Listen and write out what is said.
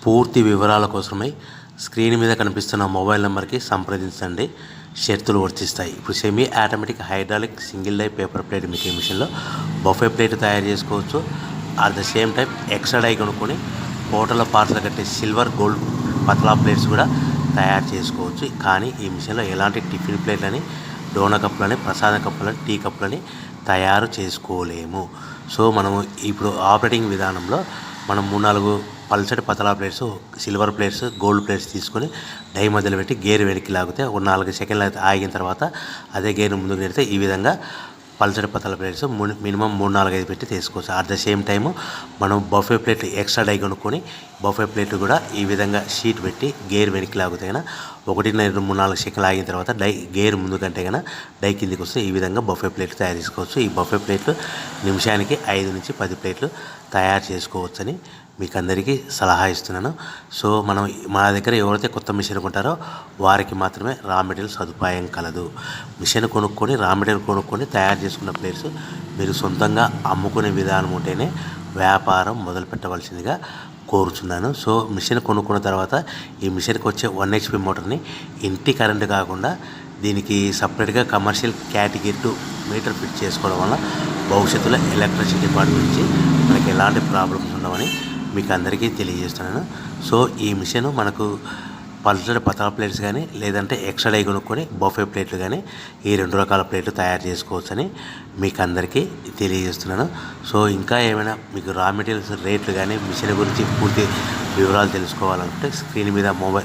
పూర్తి వివరాల కోసమై స్క్రీన్ మీద కనిపిస్తున్న మొబైల్ నెంబర్కి సంప్రదించండి. షరతులు వర్తిస్తాయి. ఇప్పుడు semi automatic hydraulic single die paper plate making మిషన్లో బఫే ప్లేట్ తయారు చేసుకోవచ్చు. At the same time extra die కొనుక్కొని హోటల్లో పార్సల్ కట్టే సిల్వర్ గోల్డ్ పతలా ప్లేట్స్ కూడా తయారు చేసుకోవచ్చు. కానీ ఈ మిషన్లో ఎలాంటి టిఫిన్ ప్లేట్లని, డోనా కప్పులని, ప్రసాద కప్పులని, టీ కప్పులని తయారు చేసుకోలేము. సో మనము ఇప్పుడు ఆపరేటింగ్ విధానంలో మనం 3-4 పల్చటి పతలా plates, silver plates, gold plates తీసుకొని డై మధ్యలో పెట్టి గేర్ వెనక్కి లాగితే ఒక 4 సెకండ్లు ఆగిన తర్వాత అదే గేర్ ముందుకు నెడితే ఈ విధంగా పల్చటి పతలా ప్లేట్స్ మినిమం 3-4-5 పెట్టి తీసుకోవచ్చు. అట్ ద సేమ్ టైము మనం బఫే ప్లేట్ ఎక్స్ట్రా డై కొనుక్కొని బఫే ప్లేట్ కూడా ఈ విధంగా షీట్ పెట్టి గేర్ వెనక్కి లాగితే కన్నా 1-2-3-4 సెకండ్లు ఆగిన తర్వాత గేర్ ముందు కంటే కన్నా డై కిందికి వస్తే ఈ విధంగా బఫే ప్లేట్లు తయారు చేసుకోవచ్చు. ఈ బఫే ప్లేట్లు నిమిషానికి 5-10 ప్లేట్లు తయారు చేసుకోవచ్చని మీకు అందరికీ సలహా ఇస్తున్నాను. సో మనం మా దగ్గర ఎవరైతే కొత్త మిషన్ కొంటారో వారికి మాత్రమే రా మెటీరియల్ సదుపాయం కలదు. మిషన్ కొనుక్కొని రా మెటీరియల్ కొనుక్కొని తయారు చేసుకున్న ప్లేట్స్ మీరు సొంతంగా అమ్ముకునే విధానం ఉంటేనే వ్యాపారం మొదలు పెట్టవలసిందిగా కోరుచున్నాను. సో మిషన్ కొనుక్కున్న తర్వాత ఈ మిషన్కి వచ్చే 1 HP మోటార్ని ఇంటి కరెంటు కాకుండా దీనికి సపరేట్గా కమర్షియల్ కేటగిరీ 2 మీటర్ ఫిట్ చేసుకోవడం వల్ల భవిష్యత్తులో ఎలక్ట్రిసిటీ డిపార్ట్మెంట్ నుంచి మనకి ఎలాంటి ప్రాబ్లమ్స్ ఉండవని మీకు అందరికీ తెలియజేస్తున్నాను. సో ఈ మిషన్ మనకు పల్చటి పతలా ప్లేట్స్ కానీ లేదంటే ఎక్స్ట్రా డై కొనుక్కొని బఫే ప్లేట్లు కానీ ఈ 2 రకాల ప్లేట్లు తయారు చేసుకోవచ్చని మీకు అందరికీ తెలియజేస్తున్నాను. సో ఇంకా ఏమైనా మీకు రా మెటీరియల్స్ రేట్లు కానీ మిషన్ గురించి పూర్తి వివరాలు తెలుసుకోవాలంటే స్క్రీన్ మీద మొబైల్